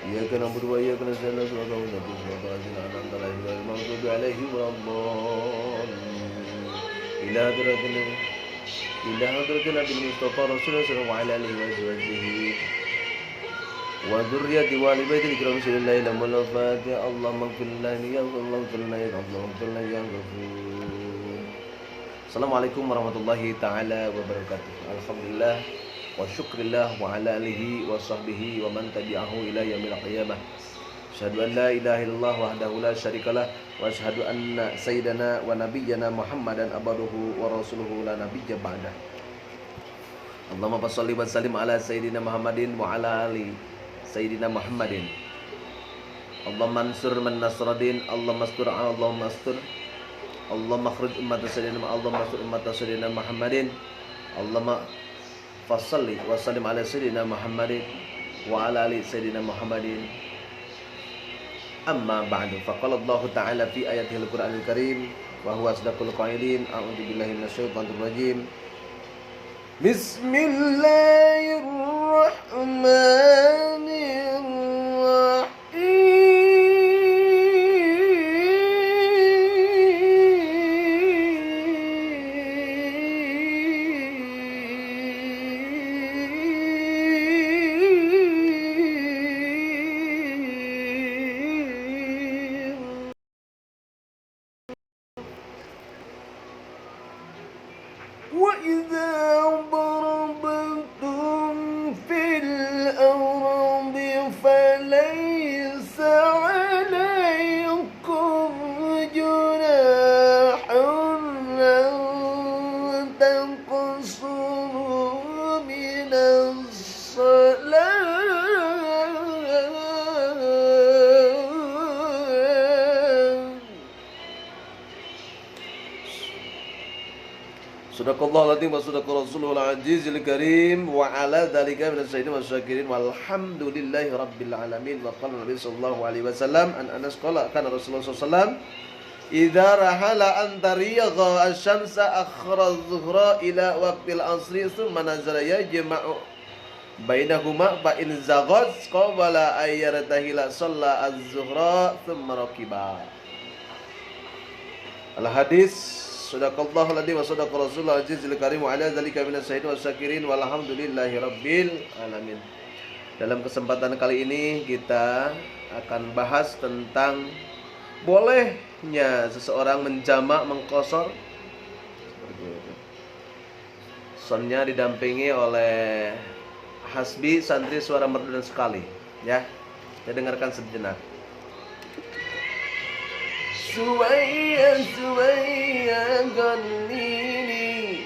إياك نعبد وإياك نستعين صراط الذين أنعمت عليهم غير المغضوب عليهم ولا الضالين إلى حضرة النبي المصطفى رسول الله صلى الله عليه وسلم وعلى آله وأزواجه وذرية وآل بيت الكرام صلى الله عليه وسلم الفاتحة اللهم اغفر لنا يا اللهم اغفر لنا يا اللهم اغفر لنا يا غفور. Assalamualaikum warahmatullahi taala wabarakatuh. Alhamdulillah wa syukrillah wa ala alihi wa sahbihi wa man tabi'ahu ila yaumil qiyamah. Asyhadu an la ilaha illallah wahdahu la syarikalah wa asyhadu anna sayyidana wa nabiyyana Muhammadan abduhu wa rasuluhu la nabiyya ba'dah. Allahumma shalli wa sallim ala sayyidina Muhammadin wa ala ali sayyidina Muhammadin. Allahumma ansur man nasradin, Allahumma astur, Allahumma astur. Allahumma akhruj ummata sayyidina, Allahumma astur ummata sayyidina Muhammadin. Allahumma fassalli wa sallim ala sayyidina Muhammadin wa ala ali sayyidina Muhammadin. Amma ba'du, faqala Allah ta'ala fi ayatihil Qur'anil Karim wa huwa asdaqul qailin. A'udzu billahi minasyaitonir rajim. Bismillahirrahmanirrahim. وَإِذَا ضَرَبْتُمْ فِي الْأَرْضِ فَلَيْسَ عَلَيْكُمْ جُنَاحٌ أَن تَقْصُرُوا مِنَ الصَّلَاةِ Sadaqallahu al-azim wa sadaqa rasulul azizil karim wa ala dzalika minas sayyidin wasyakirin walhamdulillahi rabbil alamin. Wa qala Nabi sallallahu alaihi wasallam an Anas qala kana Rasulullah sallallahu alaihi wasallam idza rahala an tariyagha asy-syamsa akhra adh-dhuhra ila waqtil asri thumma nazala yajma'u bainahuma fa in zaghat qabla ay yartahila shalla adh-dhuhra thumma rakiba. Al-hadis Sadaqallahu alladzi wa sadaqa rasulul azizil karim wa ala dzalika minas syahidin wasyakirin walhamdulillahi rabbil alamin. Dalam kesempatan kali ini kita akan bahas tentang bolehnya seseorang menjamak mengqashar seperti itu. Sonnya didampingi oleh Hasbi santri suara merdu dan sekali ya. Kita dengarkan sejenak. Suwaya ganini.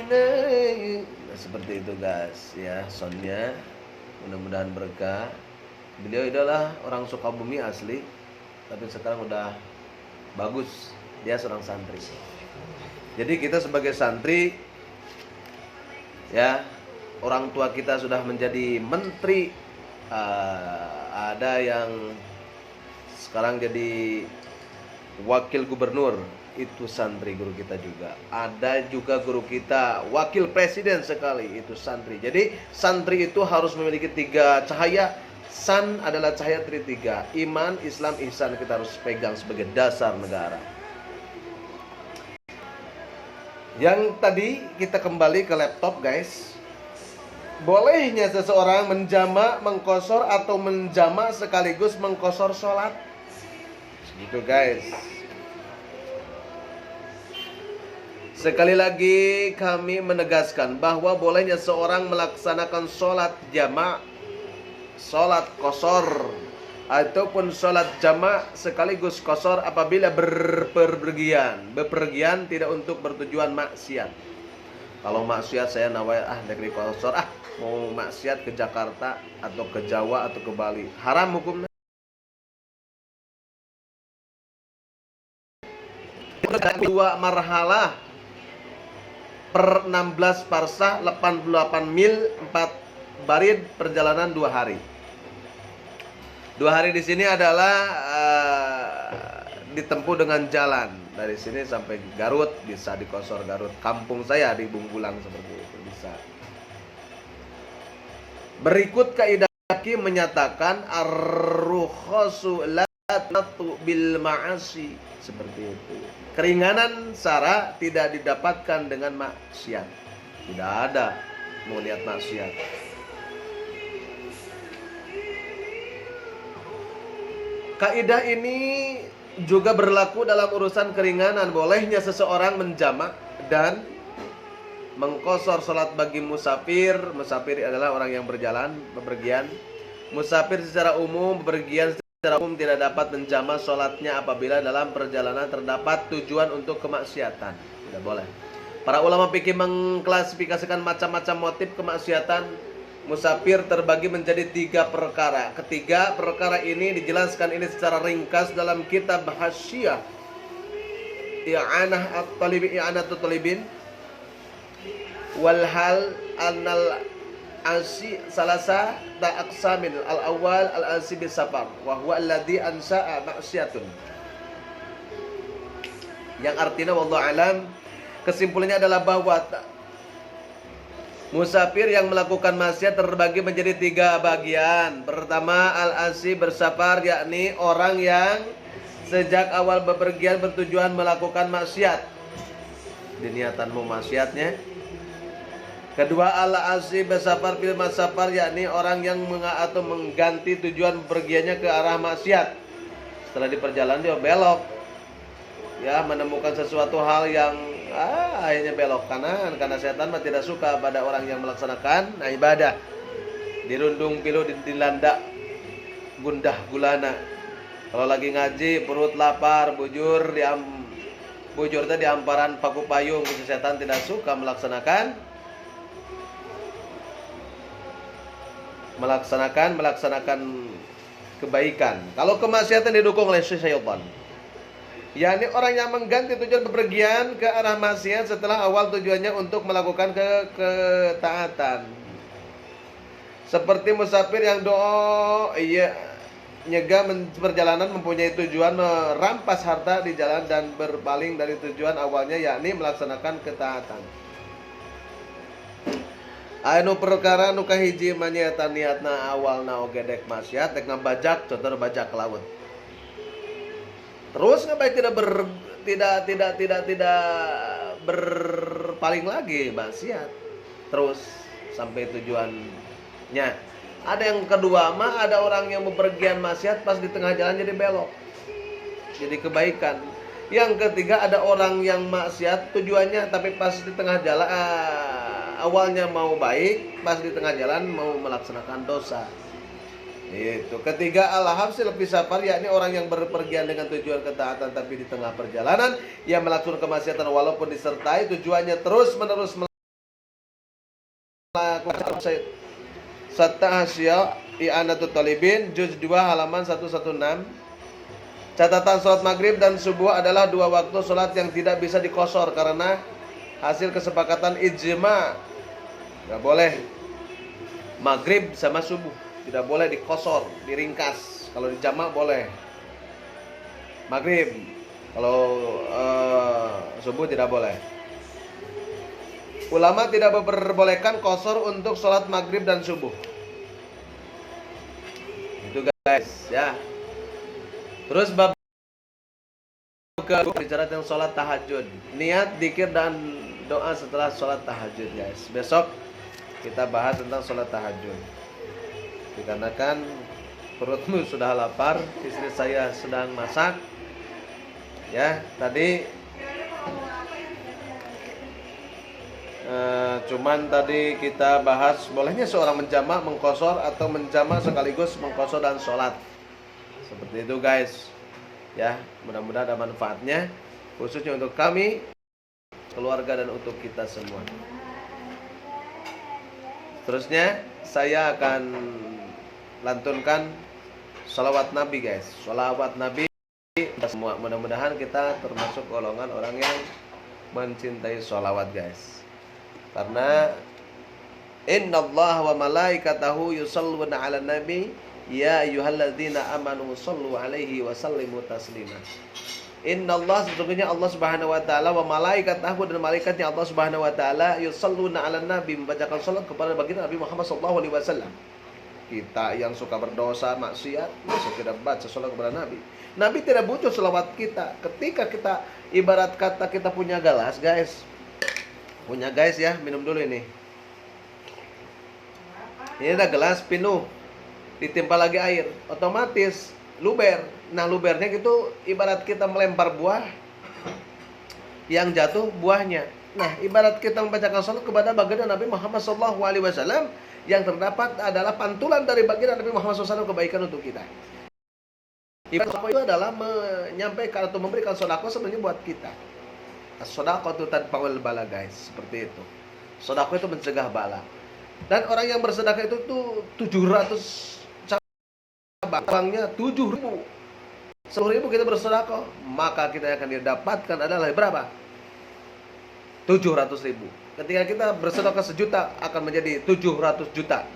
Nah, seperti itu guys ya soundnya, mudah-mudahan berkah. Beliau adalah orang Sukabumi asli, tapi sekarang udah bagus, dia seorang santri. Jadi kita sebagai santri ya, orang tua kita sudah menjadi menteri, ada yang sekarang jadi wakil gubernur, itu santri guru kita juga. Ada juga guru kita wakil presiden sekali, itu santri. Jadi santri itu harus memiliki 3 cahaya. San adalah cahaya tritiga, iman, Islam, ihsan, kita harus pegang sebagai dasar negara. Yang tadi kita kembali ke laptop guys. Bolehnya seseorang menjamak mengqashar atau menjamak sekaligus mengqashar sholat gitu guys. Sekali lagi kami menegaskan bahwa bolehnya seorang melaksanakan sholat jamak, sholat qashar ataupun sholat jamak sekaligus qashar apabila bepergian tidak untuk bertujuan maksiat. Kalau maksiat saya nawai negeri qashar, mau maksiat ke Jakarta atau ke Jawa atau ke Bali, haram hukumnya. Dua marhalah per 16 parsah 88 mil 4 barid perjalanan 2 hari. 2 hari di sini adalah ditempuh dengan jalan dari sini sampai Garut, bisa di Qashar Garut. Kampung saya di Bungbulang seperti itu bisa. Berikut kaidah Hakim menyatakan ar-rukhasu la tatu bil ma'asi, seperti itu. Keringanan syara tidak didapatkan dengan maksiat. Tidak ada mau lihat maksiat. Kaidah ini juga berlaku dalam urusan keringanan. Bolehnya seseorang menjamak dan mengqashar salat bagi musafir. Musafir adalah orang yang berjalan, bepergian. Musafir secara umum, bepergian secara umum tidak dapat menjamak salatnya apabila dalam perjalanan terdapat tujuan untuk kemaksiatan. Tidak boleh. Para ulama fikih mengklasifikasikan macam-macam motif kemaksiatan musafir terbagi menjadi 3 perkara. Ketiga perkara ini dijelaskan ini secara ringkas dalam kitab Hasyiah I'anatut Talibin wal hal anal asi salasa ta'aqsamin al-awwal al-asi bis safar wa huwa alladhi ansa'a ma'siyatun. Yang artinya wallahu alam, kesimpulannya adalah bahwa musafir yang melakukan maksiat terbagi menjadi 3 bagian. Pertama, al-asi bersafar, yakni orang yang sejak awal bepergian bertujuan melakukan maksiat. Diniatanmu maksiatnya. Kedua, al-asi bersafar fil masafar, yakni orang yang atau mengganti tujuan bepergiannya ke arah maksiat. Setelah di perjalanan dia belok, ya, menemukan sesuatu hal yang akhirnya belok kanan, karena setan mah tidak suka pada orang yang melaksanakan ibadah. Dirundung pilu, dilanda gundah gulana. Kalau lagi ngaji perut lapar, bujur di hamparan paku payung. Setan tidak suka melaksanakan kebaikan. Kalau kemaksiatan didukung oleh syaitan, yakni orang yang mengganti tujuan bepergian ke arah maksiat setelah awal tujuannya untuk melakukan ketaatan. Seperti musafir yang nyegah perjalanan mempunyai tujuan merampas harta di jalan dan berpaling dari tujuan awalnya, yakni melaksanakan ketaatan. Anu perkara nu kahiji manyata niatna awalna oge dek maksiat, dek ngabajak, contoh bajak ke laut. Terus ngapain tidak berpaling lagi maksiat terus sampai tujuannya. Ada yang kedua mah, ada orang yang bepergian maksiat pas di tengah jalan jadi belok, jadi kebaikan. Yang ketiga, ada orang yang maksiat tujuannya tapi pas di tengah jalan awalnya mau baik, pas di tengah jalan mau melaksanakan dosa. Itu. Ketiga, al-habsil fi safar, yakni orang yang berpergian dengan tujuan ketaatan tapi di tengah perjalanan yang melakukan kemaksiatan walaupun disertai tujuannya terus-menerus melakukan Hasyiah I'anatut Talibin juz 2 halaman 116. Catatan salat maghrib dan subuh adalah 2 waktu salat yang tidak bisa dikosor karena hasil kesepakatan ijma. Enggak boleh maghrib sama subuh, tidak boleh dikosor, diringkas. Kalau dijamak boleh. Maghrib, kalau subuh tidak boleh. Ulama tidak memperbolehkan kosor untuk sholat maghrib dan subuh. Itu guys, ya. Terus bab bicara tentang sholat tahajud, niat, dzikir dan doa setelah sholat tahajud, guys. Besok kita bahas tentang sholat tahajud. Dikarenakan perutmu sudah lapar, istri saya sedang masak. Ya, tadi cuman tadi kita bahas bolehnya seorang menjamak, mengqashar atau menjamak sekaligus mengqashar dan sholat. Seperti itu guys. Ya, mudah-mudahan ada manfaatnya khususnya untuk kami, keluarga dan untuk kita semua. Terusnya saya akan lantunkan sholawat Nabi guys. Sholawat Nabi semua. Mudah-mudahan kita termasuk golongan orang yang mencintai sholawat guys. Karena innallaha wa malaikatahu yusholluna 'alan nabi ya ayyuhalladzina amanu shollu 'alaihi wa sallimu taslima. Innallaha, sesungguhnya Allah Subhanahu wa taala, wa malaikatahu, dan malaikatnya Allah Subhanahu wa taala, yusholluna 'alan nabi, membacakan salat kepada baginda Nabi Muhammad sallallahu alaihi wasallam. Kita yang suka berdosa, maksiat, masa tidak baca salawat kepada Nabi? Nabi tidak butuh salawat kita. Ketika kita ibarat kata kita punya gelas, guys. Punya guys ya, minum dulu ini. Ini ada gelas penuh, ditimpa lagi air, otomatis luber. Nah lubernya gitu ibarat kita melempar buah, yang jatuh buahnya. Nah ibarat kita membacakan salat kepada baginda Nabi Muhammad SAW, yang terdapat adalah pantulan dari baginda Nabi Muhammad SAW kebaikan untuk kita. Ibarat itu adalah menyampaikan atau memberikan sedekah sebenarnya buat kita. Sedekah itu tanpa bala, guys, seperti itu. Sedekah itu mencegah bala. Dan orang yang bersedekah itu tuh 700 cabangnya 7.000. 10.000 kita bersedekah, maka kita akan didapatkan adalah berapa? 700.000. Ketika kita bersedekah 1 juta akan menjadi 700 juta.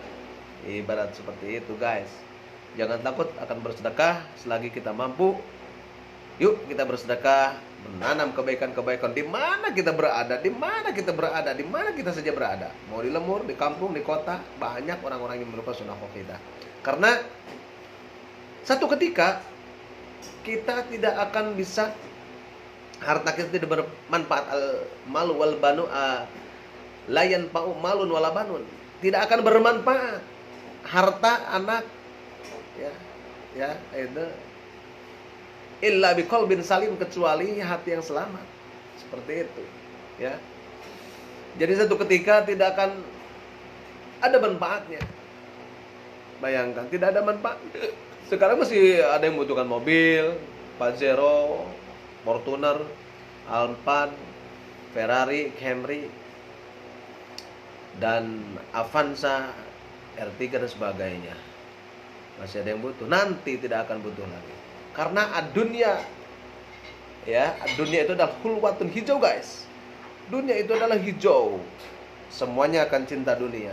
Ibarat seperti itu, guys. Jangan takut akan bersedekah selagi kita mampu. Yuk kita bersedekah, menanam kebaikan-kebaikan di mana kita berada, di mana kita berada, di mana kita saja berada. Mau di lemur, di kampung, di kota, banyak orang-orang yang merupakan sedekah kita. Karena satu ketika kita tidak akan bisa, harta kita tidak bermanfaat, al malu wal banu layan pa'u malun wala banun, tidak akan bermanfaat harta, anak, ya itu illa biqalbin salim, kecuali hati yang selamat. Seperti itu, ya. Jadi satu ketika tidak akan ada manfaatnya. Bayangkan tidak ada manfaat. Sekarang masih ada yang membutuhkan mobil, Pajero, Fortuner, Alphard, Ferrari, Camry, dan Avanza, R3 dan sebagainya. Masih ada yang butuh. Nanti tidak akan butuh lagi. Karena dunia, ya, dunia itu adalah hulwatun hijau, guys. Dunia itu adalah hijau. Semuanya akan cinta dunia.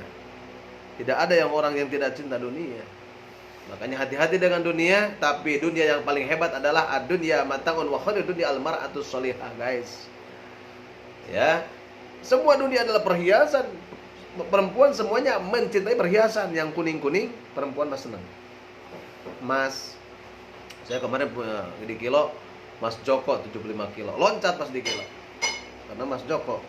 Tidak ada yang orang yang tidak cinta dunia. Makanya hati-hati dengan dunia. Tapi dunia yang paling hebat adalah ad-dunya mata'un wa khairu dunya al-mar'atus sholihah, guys. Ya, semua dunia adalah perhiasan. Perempuan semuanya mencintai perhiasan. Yang kuning-kuning perempuan mas senang. Mas, saya kemarin punya di kilo Mas Joko 75 kilo. Loncat pas di kilo. Karena Mas Joko.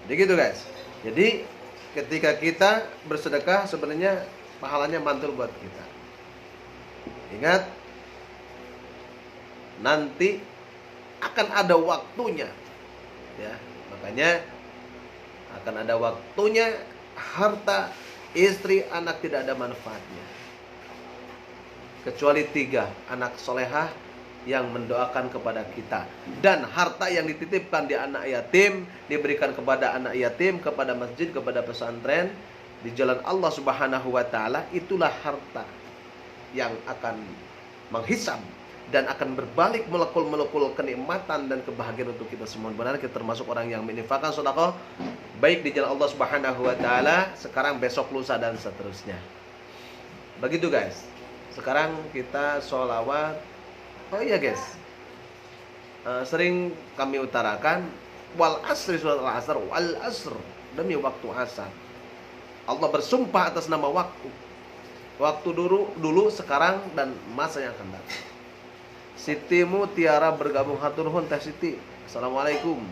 Jadi gitu, guys. Jadi ketika kita bersedekah sebenarnya pahalanya mantul buat kita. Ingat, nanti akan ada waktunya. Ya, makanya akan ada waktunya harta, istri, anak tidak ada manfaatnya. Kecuali 3, anak solehah yang mendoakan kepada kita. Dan harta yang dititipkan di anak yatim, diberikan kepada anak yatim, kepada masjid, kepada pesantren, di jalan Allah Subhanahu wa ta'ala. Itulah harta yang akan menghisab dan akan berbalik melekul-melekul kenikmatan dan kebahagiaan untuk kita semua. Benar kita termasuk orang yang menginfakkan sedekah baik di jalan Allah Subhanahu wa ta'ala, sekarang, besok, lusa, dan seterusnya. Begitu, guys. Sekarang kita sholawat. Oh iya, guys, sering kami utarakan wal asri, surat al-asr, wal asr, demi waktu asar. Allah bersumpah atas nama waktu. Waktu dulu, sekarang, dan masa yang akan datang. Siti Mutiara bergabung, hatur nuhun Teh Siti. Assalamualaikum.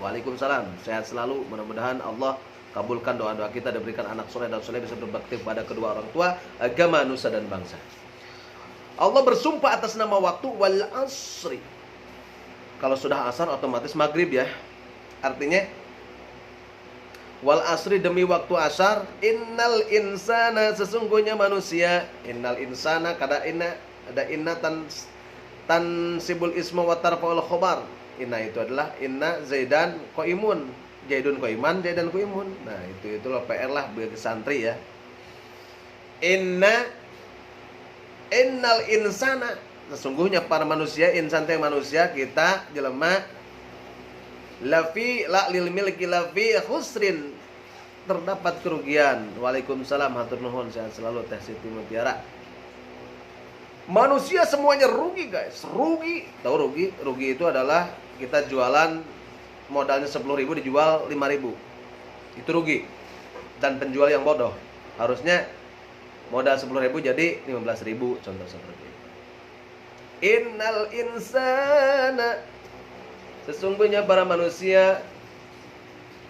Waalaikumsalam. Sehat selalu. Mudah-mudahan Allah kabulkan doa-doa kita, diberikan anak soleh dan soleh, bisa berbakti pada kedua orang tua, agama, nusa, dan bangsa. Allah bersumpah atas nama waktu, wal asri. Kalau sudah asar otomatis maghrib, ya. Artinya wal asri, demi waktu asar. Innal insana, sesungguhnya manusia. Innal insana, kada inna, ada inna tan sibul isma wa tarfa'ul khobar. Inna itu adalah inna zaidan qaimun. Zaidun qaiman, zaidan qaimun. Nah, itulah PR lah bagi santri, ya. Innal insana, sesungguhnya para manusia, insan teh manusia, kita jelema, lafi la lil milki lafi khusrin, terdapat kerugian. Waalaikumsalam, hatur nuhun, sehat selalu Teh Siti Mutiara. Manusia semuanya rugi, guys. Rugi. Tahu rugi? Rugi itu adalah kita jualan modalnya 10.000 dijual 5.000. Itu rugi. Dan penjual yang bodoh. Harusnya Modal 10.000 jadi 15.000, contoh seperti itu. Innal insana, sesungguhnya para manusia,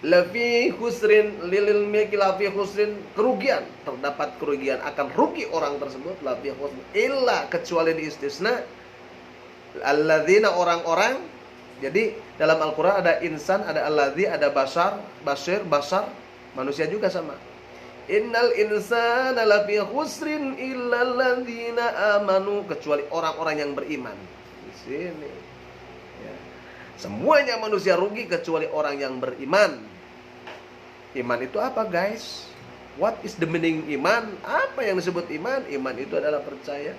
lafi khusrin, lil milki lafi khusrin, kerugian, terdapat kerugian, akan rugi orang tersebut, lafi khusrin, illa, kecuali diistisna, alladzina, orang-orang. Jadi dalam Al-Quran ada insan, ada alladzi, ada basar, basir, basar, manusia juga sama. Innal insana lafi khusrin illa alladzina amanu, kecuali orang-orang yang beriman. Di sini ya. Semuanya manusia rugi kecuali orang yang beriman. Iman itu apa, guys? What is the meaning iman? Apa yang disebut iman? Iman itu adalah percaya.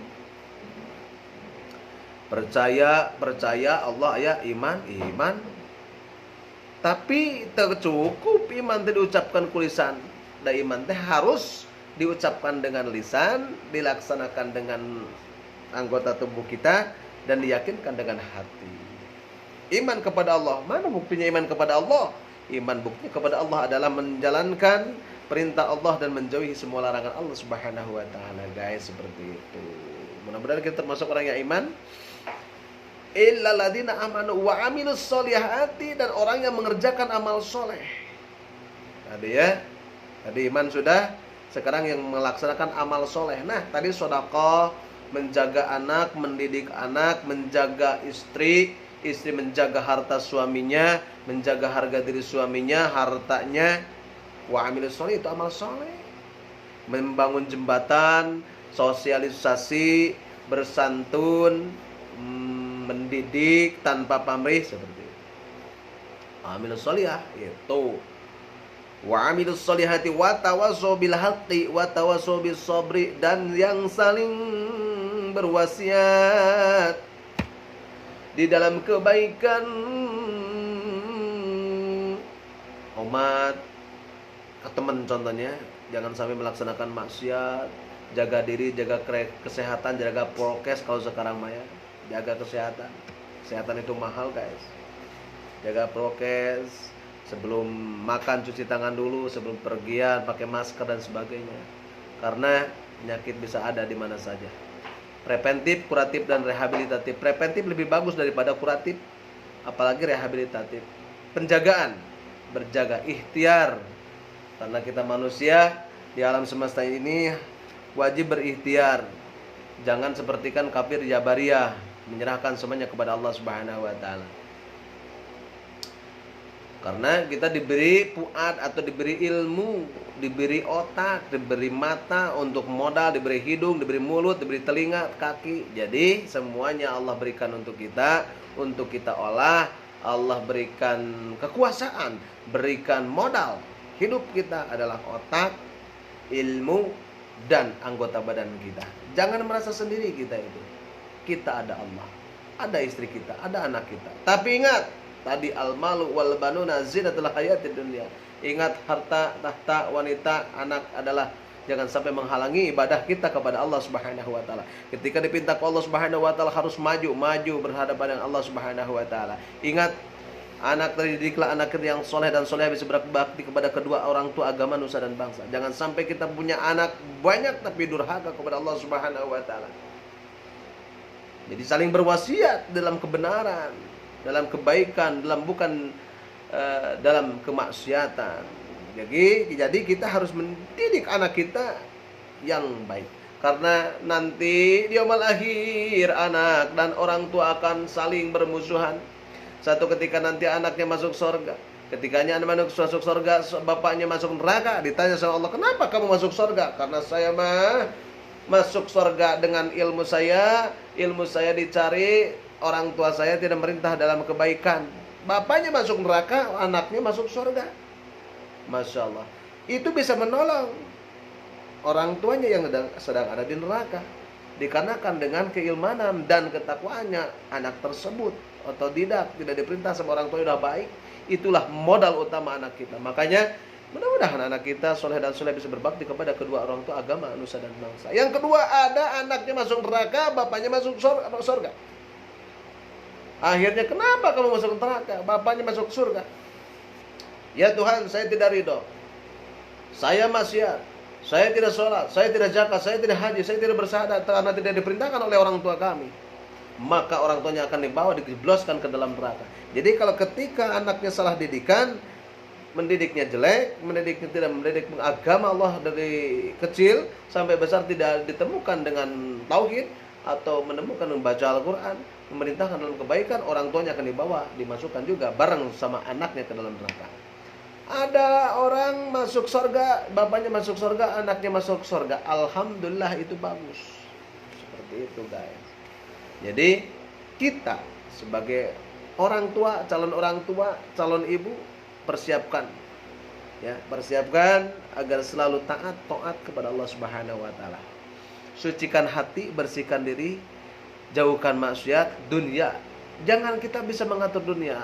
Percaya Allah ya, iman. Tapi tercukup iman tidak diucapkan kulisan. Dan iman teh harus diucapkan dengan lisan, dilaksanakan dengan anggota tubuh kita, dan diyakinkan dengan hati. Iman kepada Allah, mana buktinya iman kepada Allah? Iman buktinya kepada Allah adalah menjalankan perintah Allah dan menjauhi semua larangan Allah Subhanahu wa taala, guys, seperti itu. Mudah-mudahan kita termasuk orang yang iman. Illal ladzina amanu wa amilus sholihati, dan orang yang mengerjakan amal soleh. Tadi ya, tadi iman sudah, sekarang yang melaksanakan amal soleh. Nah, tadi sedekah, menjaga anak, mendidik anak, menjaga istri menjaga harta suaminya, menjaga harga diri suaminya, hartanya. Wa amilus sholih, itu amal soleh. Membangun jembatan, sosialisasi, bersantun, mendidik tanpa pamrih, seperti itu. Amilus sholihah itu. Wa amilus sholihati wa tawassaw bil haqqi wa tawassaw bis sabri, dan yang saling berwasiat di dalam kebaikan. Umat ke teman contohnya, jangan sampai melaksanakan maksiat, jaga diri, jaga kesehatan, jaga prokes kalau sekarang maya. Jaga kesehatan. Kesehatan itu mahal, guys. Jaga prokes, sebelum makan cuci tangan dulu, sebelum pergian pakai masker dan sebagainya. Karena penyakit bisa ada di mana saja. Preventif, kuratif, dan rehabilitatif. Preventif lebih bagus daripada kuratif, apalagi rehabilitatif. Penjagaan, berjaga, ikhtiar. Karena kita manusia di alam semesta ini wajib berikhtiar. Jangan sepertikan kafir Jabariyah, menyerahkan semuanya kepada Allah Subhanahu wa taala. Karena kita diberi fuad atau diberi ilmu, diberi otak, diberi mata untuk modal, diberi hidung, diberi mulut, diberi telinga, kaki. Jadi semuanya Allah berikan untuk kita olah. Allah berikan kekuasaan, berikan modal. Hidup kita adalah otak, ilmu, dan anggota badan kita. Jangan merasa sendiri kita itu. Kita ada Allah, ada istri kita, ada anak kita. Tapi ingat, tadi al-malu wal banuna zinatul hayatid dunya. Ingat, harta, tahta, wanita, anak adalah jangan sampai menghalangi ibadah kita kepada Allah Subhanahu wa taala. Ketika dipinta ke Allah Subhanahu wa taala harus maju berhadapan dengan Allah Subhanahu wa taala. Ingat, anak terdidiklah anak yang soleh dan soleh bisa berbakti kepada kedua orang tua, agama, nusa, dan bangsa. Jangan sampai kita punya anak banyak tapi durhaka kepada Allah Subhanahu wa taala. Jadi saling berwasiat dalam kebenaran, dalam kebaikan, dalam kemaksiatan. Jadi kita harus mendidik anak kita yang baik. Karena nanti di yaumul akhir anak dan orang tua akan saling bermusuhan. Satu ketika nanti anaknya masuk surga, ketikanya anak masuk surga, bapaknya masuk neraka. Ditanya sama Allah, kenapa kamu masuk surga? Karena saya masuk surga dengan ilmu saya dicari, orang tua saya tidak merintah dalam kebaikan. Bapaknya masuk neraka, anaknya masuk surga. Masya Allah. Itu bisa menolong orang tuanya yang sedang ada di neraka. Dikarenakan dengan keilmanan dan ketakwaannya anak tersebut otodidak, tidak diperintah sama orang tua, sudah baik. Itulah modal utama anak kita. Makanya mudah-mudahan anak kita soleh dan soleh bisa berbakti kepada kedua orang tua, agama, nusa, dan bangsa. Yang kedua, ada anaknya masuk neraka, bapaknya masuk surga. Akhirnya kenapa kamu masuk neraka, bapaknya masuk surga? Ya Tuhan, saya tidak ridho, saya maksiat, Saya tidak sholat, saya tidak zakat, saya tidak haji, saya tidak bersyahadat karena tidak diperintahkan oleh orang tua kami. Maka orang tuanya akan dibawa, dijebloskan ke dalam neraka. Jadi kalau ketika anaknya salah didikan, mendidiknya jelek, mendidiknya tidak mendidik agama Allah dari kecil sampai besar tidak ditemukan dengan tauhid atau menemukan membaca Al-Quran, memerintahkan dalam kebaikan, orang tuanya akan dibawa, dimasukkan juga bareng sama anaknya ke dalam neraka. Ada orang masuk surga, bapaknya masuk surga, anaknya masuk surga. Alhamdulillah, itu bagus. Seperti itu, guys. Jadi kita sebagai orang tua, calon ibu, persiapkan agar selalu taat kepada Allah Subhanahu wa taala. Sucikan hati, bersihkan diri, jauhkan maksiat, dunia. Jangan kita bisa mengatur dunia,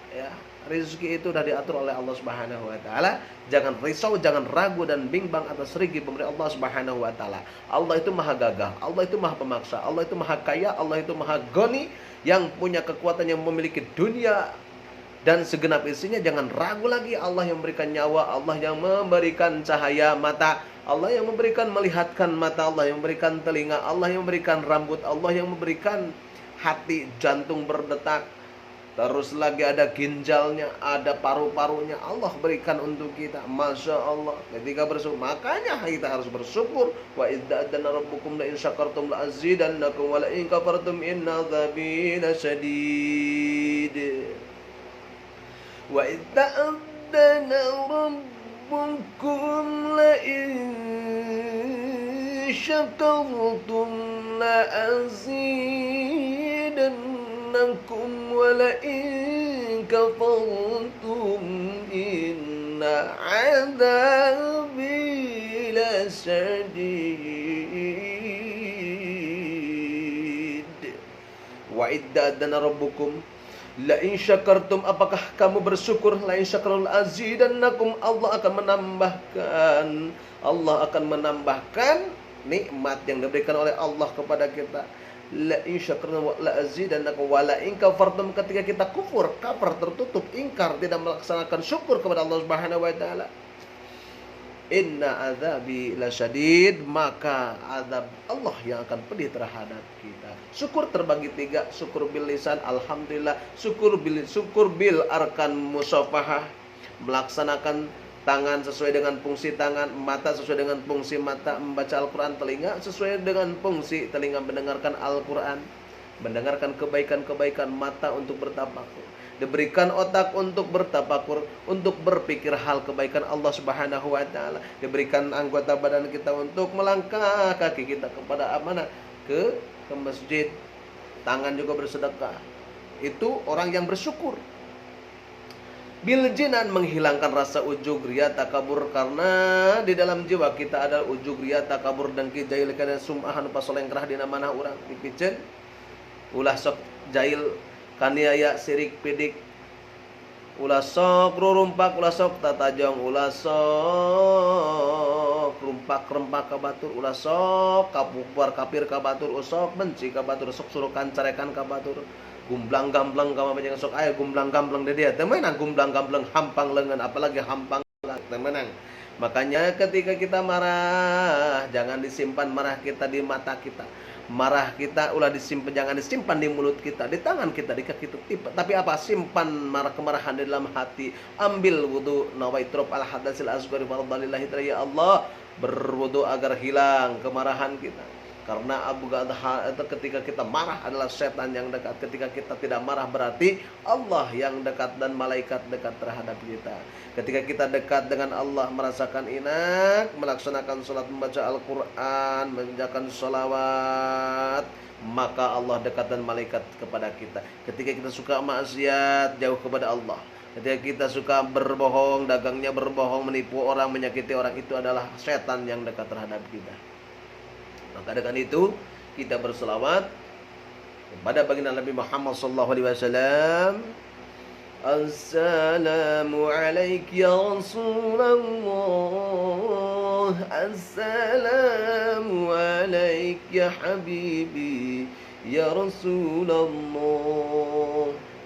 ya. Rezeki itu sudah diatur oleh Allah Subhanahu wa taala. Jangan risau, jangan ragu dan bimbang atas rezeki pemberi Allah Subhanahu wa taala. Allah itu maha gagah, Allah itu maha pemaksa, Allah itu maha kaya, Allah itu maha goni, yang punya kekuatan, yang memiliki dunia dan segenap isinya. Jangan ragu lagi, Allah yang memberikan nyawa, Allah yang memberikan cahaya mata, Allah yang memberikan melihatkan mata, Allah yang memberikan telinga, Allah yang memberikan rambut, Allah yang memberikan hati, jantung berdetak. Terus lagi ada ginjalnya, ada paru-parunya, Allah berikan untuk kita. Masya Allah. Ketika bersyukur, makanya kita harus bersyukur. Wa idza adana rabbukum la in syakartum la azidannakum wa la in kafartum inna adzabi lasyadid. Wa idza adana rabbukum la in syakartum la azidannakum wa la in kafartum inna adzabi lasyadid. Wa idza adana rabbukum la in syakartum, apakah kamu bersyukur? La in syakarul azidannakum, Allah akan menambahkan nikmat yang diberikan oleh Allah kepada kita. La in syakartum la azidannakum wa la in kafartum, ketika kita kafir tertutup, ingkar, tidak melaksanakan syukur kepada Allah Subhanahu wa taala, inna adzabi lasyadid, maka azab Allah yang akan pedih terhadap kita. Syukur terbagi tiga: syukur bil lisan, alhamdulillah; syukur bil arkan musafahah, melaksanakan tangan sesuai dengan fungsi tangan, mata sesuai dengan fungsi mata membaca Al-Quran, telinga sesuai dengan fungsi telinga mendengarkan Al-Quran, mendengarkan kebaikan-kebaikan, mata untuk bertafakur, diberikan otak untuk bertafakur, untuk berpikir hal kebaikan Allah Subhanahu wa taala, diberikan anggota badan kita untuk melangkah kaki kita kepada amanah ke masjid, tangan juga bersedekah. Itu orang yang bersyukur. Bil jinan, menghilangkan rasa ujug, riya, takabur, karena di dalam jiwa kita ada ujug, riya, takabur, dengki, jail, kana sumahan pasolengkrah dina manah urang dipiceun ulah sok jail, kaniaya, sirik, pidik, ulah sok rurumpak, ulah sok tatajong, ulah sok rumpak-rempak ka batur, ulah sok kapupar kapir ka batur, usok benci ka batur, sok suruh kancarekan ka batur, gumblang-gamblang kama panjang sok aya gumblang-gamblang dia teu meunang, gumblang-gamblang hampang leungeun, apalagi hampang teu meunang. Makanya ketika kita marah, jangan disimpan marah kita di mata kita. Marah kita ulah disimpan, jangan disimpan di mulut kita, di tangan kita, di kaki kita. Tapi apa? Simpan kemarahan di dalam hati. Ambil wudu, nawaitrop al hadatsil asghari fardalillahi ta'ala, ya Allah, berwudu agar hilang kemarahan kita. Karena Abu Gadha itu ketika kita marah adalah setan yang dekat. Ketika kita tidak marah berarti Allah yang dekat dan malaikat dekat terhadap kita. Ketika kita dekat dengan Allah, merasakan enak, melaksanakan sholat, membaca Al-Quran, menjalankan sholawat, maka Allah dekat dan malaikat kepada kita. Ketika kita suka maksiat, jauh kepada Allah. Ketika kita suka berbohong, dagangnya berbohong, menipu orang, menyakiti orang, itu adalah setan yang dekat terhadap kita. Maka dengan itu kita berselawat kepada baginda Nabi Muhammad sallallahu alaihi wasallam. Assalamu alayka ya Rasulullah, assalamu alayka ya habibi ya Rasulullah,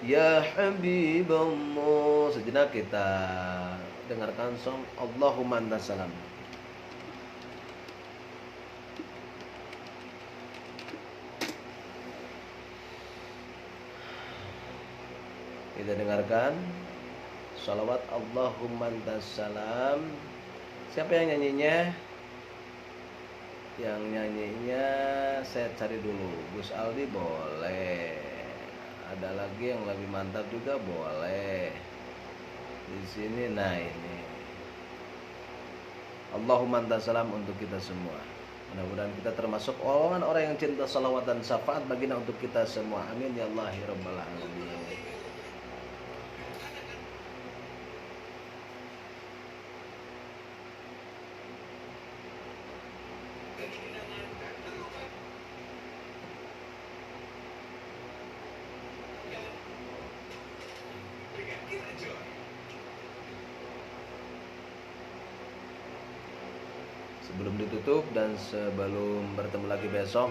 ya Habiballah. Sejenak kita dengarkan song Allahumma antas salam. Kita dengarkan salawat Allahumma antas salam. Siapa yang nyanyinya? Yang nyanyinya saya cari dulu. Gus Aldi boleh. Ada lagi yang lebih mantap juga boleh. Di sini nah ini. Allahumma antas salam untuk kita semua. Mudah-mudahan kita termasuk orang yang cinta salawat dan syafaat baginda untuk kita semua. Amin ya Allah ya rabbal alamin. Sebelum ditutup dan sebelum bertemu lagi besok,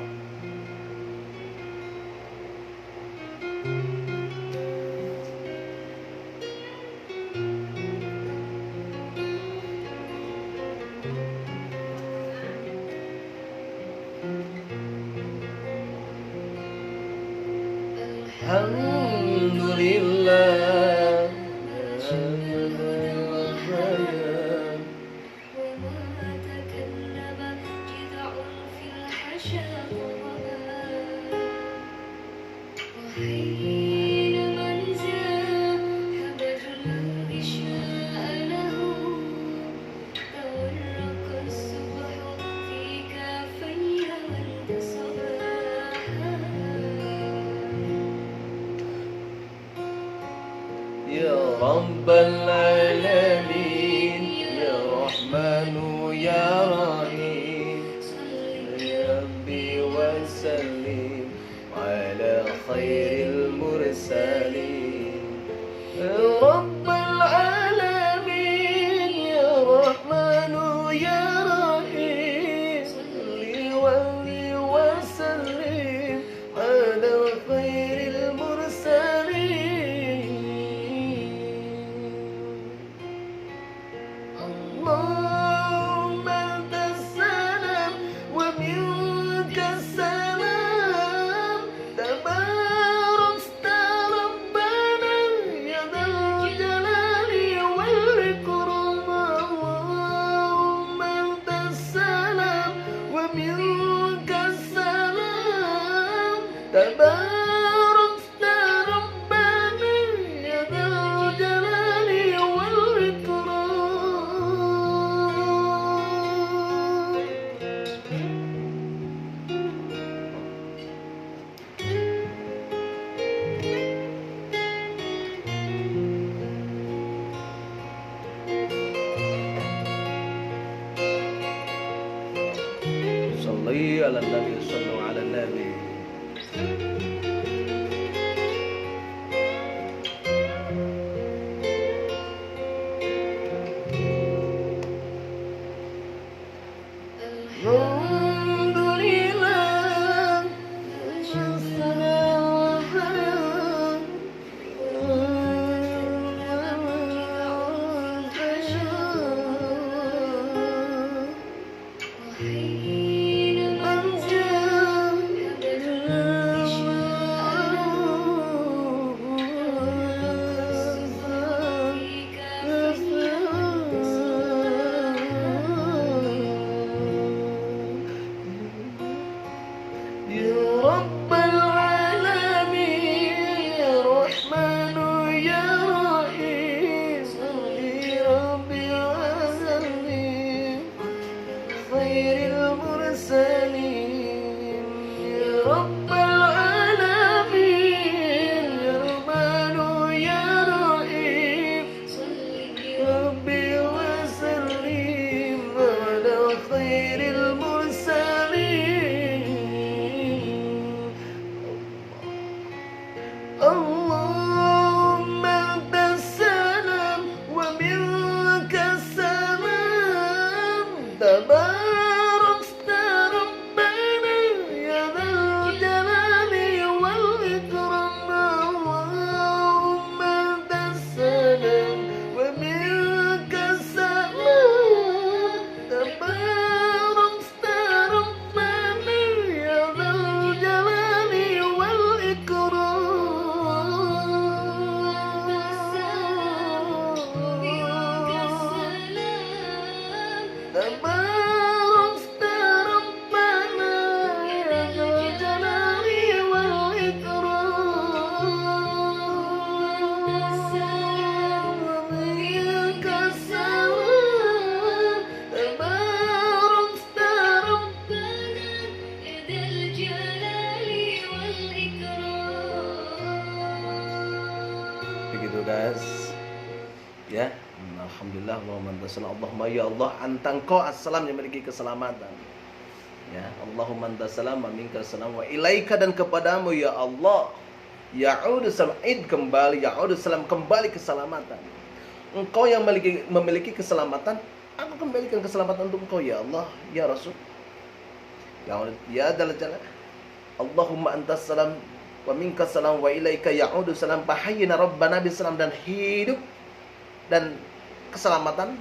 alhamdulillah. Ya Rabbal Alamin, Ya Rahmanu Ya Rahim, Ya Rabbi wa sallim ala khairil mursalin. Ya Rabbal Alamin, Ya Rahmanu Ya Rahim, salli wa sallim ala khairil mursalin. اللهم أنت السلام ومنك السلام تباركت ربنا يا ذا الجلال والإكرام اللهم أنت السلام ومنك السلام تباركت ربنا يا ذا الجلال والإكرام. صلي على النبي صلوا على النبي. Alhamdulillah, Ya Rabbal Alamin, Ya Rahmanu Ya Rahim, salli Rabbi wa sallim khairil mursalin. Ya Rabbal Alamin, Ya Rahmanu Ya Rahim, salli Rabbi wa sallim ala khairil mursalin. اللهم أنت السلام ومنك السلام تباركت ربنا يا ذا الجلال والإكرام اللهم أنت السلام ومنك السلام تباركت ربنا يا ذا الجلال والإكرام. تباركت ربنا يا ذا الجلال والإكرام ومنك السلام تباركت ربنا يا ذا الجلال والإكرام. Begitu guys ya. Alhamdulillah, Allahumma ya Allah, anta engkau assalam yang memiliki keselamatan. Ya, Allahumma anta salam wa minka salam wa ilaika, dan kepadamu ya Allah ya'udu sam'id kembali, ya'udu salam kembali keselamatan. Engkau yang memiliki keselamatan, aku kembalikan keselamatan untuk engkau ya Allah, ya Rasul. Ya Dzal Jalal. Allahumma anta salam wa minka salam wa ilaika ya'udu salam, fahayyina rabbana bisalam, dan hidup dan keselamatan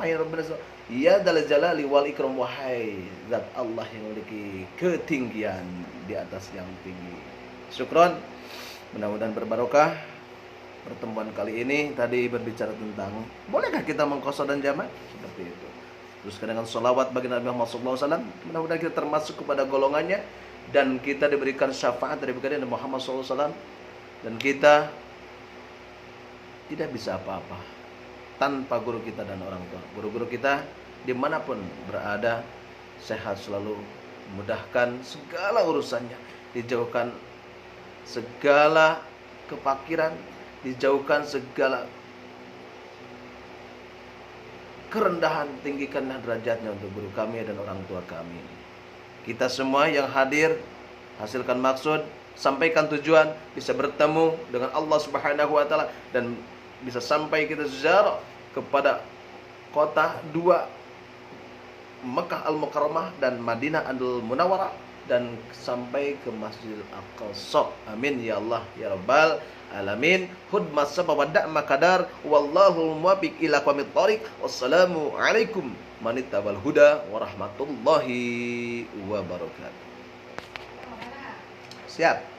ya Dzal Jalali wal Ikram, wahai zat Allah yang memiliki ketinggian di atas yang tinggi. Syukron, mudah-mudahan berbarokah. Pertemuan kali ini tadi berbicara tentang bolehkah kita mengqasar dan jamak, seperti itu. Teruskan dengan sholawat bagi Nabi Muhammad SAW. Mudah-mudahan kita termasuk kepada golongannya dan kita diberikan syafaat dari Nabi Muhammad SAW, dan kita tidak bisa apa-apa tanpa guru kita dan orang tua. Guru-guru kita dimanapun berada, sehat selalu, mudahkan segala urusannya, dijauhkan segala kefakiran, dijauhkan segala kerendahan, tinggikanlah derajatnya untuk guru kami dan orang tua kami. Kita semua yang hadir, hasilkan maksud, sampaikan tujuan, bisa bertemu dengan Allah Subhanahu wa Ta'ala, dan bisa sampai kita ziarah kepada kota dua, Mekah Al-Mukarramah dan Madinah Al-Munawwarah, dan sampai ke Masjidil Aqsa. Amin ya Allah ya Rabbal alamin. Hudmas sabab da'ma kadar, wallahu muwaffiq ila aqwamit thoriq. Wassalamu alaikum manittabal huda warahmatullahi wabarakatuh. Siap.